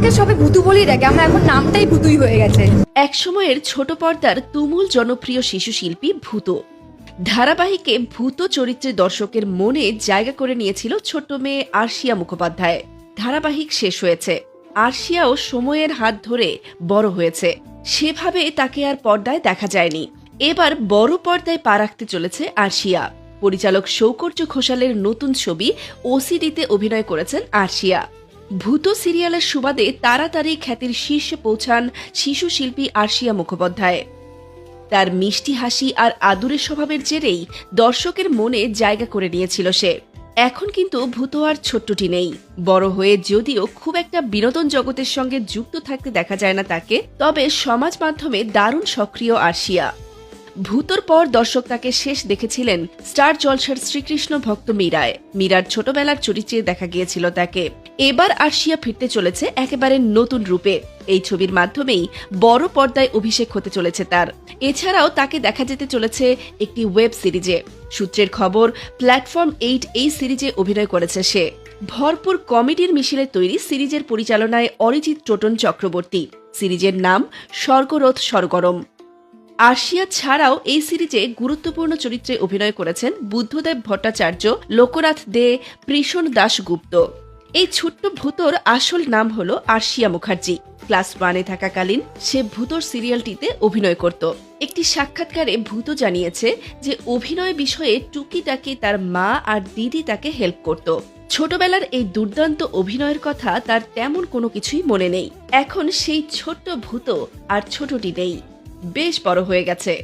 আমাকে সবে ভুতু বলেই ডাকে, আমার এখন নামটাই ভুতুই হয়ে গেছে। এক সময়ের ছোট পর্দার তুমুল জনপ্রিয় শিশু শিল্পী ভূত ধারাবাহিকে ভূত চরিত্রে দর্শকের মনে জায়গা করে নিয়েছিল ছোট্ট মেয়ে আরশিয়া মুখোপাধ্যায়। ধারাবাহিক শেষ হয়েছে, আরশিয়াও সময়ের হাত ধরে বড় হয়েছে, সেভাবে তাকে আর পর্দায় দেখা যায়নি। এবার বড় পর্দায় পা রাখতে চলেছে আরশিয়া। পরিচালক শৌকর্য ঘোষালের নতুন ছবি ওসিডিতে অভিনয় করেছেন আরশিয়া। ভূত সিরিয়ালের সুবাদে তাড়াতাড়ি খ্যাতির শীর্ষে পৌঁছান শিশু শিল্পী আরশিয়া মুখোপাধ্যায়। তার মিষ্টি হাসি আর আদুরের স্বভাবের জেরেই দর্শকের মনে জায়গা করে নিয়েছিল সে। এখন কিন্তু ভূত আর ছোট্টটি নেই। বড় হয়ে যদিও খুব একটা বিনোদন জগতের সঙ্গে যুক্ত থাকতে দেখা যায় না তাকে, তবে সমাজ মাধ্যমে দারুণ সক্রিয় আরশিয়া। ভূতর পর দর্শক তাকে শেষ দেখেছিলেন স্টার জলসার শ্রীকৃষ্ণ ভক্ত মীরায়। মীরার ছোটবেলার চরিত্রে দেখা গিয়েছিল তাকে। এবার আরশিয়া ফিরতে চলেছে একেবারে নতুন রূপে। এই ছবির মাধ্যমেই বড় পর্দায় অভিষেক হতে চলেছে তার। এছাড়াও তাকে দেখা যেতে চলেছে একটি ওয়েব সিরিজে। সূত্রের খবর, প্ল্যাটফর্ম 8 এই সিরিজে অভিনয় করেছে সে। ভরপুর কমেডির মিশেলে তৈরি সিরিজের পরিচালনায় অরিজিৎ টোটন চক্রবর্তী। সিরিজের নাম স্বর্গরথ সরগরম। আরশিয়া ছাড়াও এই সিরিজে গুরুত্বপূর্ণ চরিত্রে অভিনয় করেছেন বুদ্ধদেব ভট্টাচার্য, লোকনাথ দে, প্রীষণ দাশগুপ্ত। এই ছোট্ট ভূতর আসল নাম হল আরশিয়া মুখার্জি। ক্লাস 1-এ থাকাকালীন সে ভূতর সিরিয়ালটিতে অভিনয় করত। একটি সাক্ষাৎকারে ভূত জানিয়েছে যে অভিনয় বিষয়ে টুকিটাকি তার মা আর দিদি তাকে হেল্প করত। ছোটবেলার এই দুর্দান্ত অভিনয়ের কথা তার তেমন কোনো কিছুই মনে নেই। এখন সেই ছোট্ট ভূত আর ছোটটি নেই, বেশ বড় হয়ে গেছে।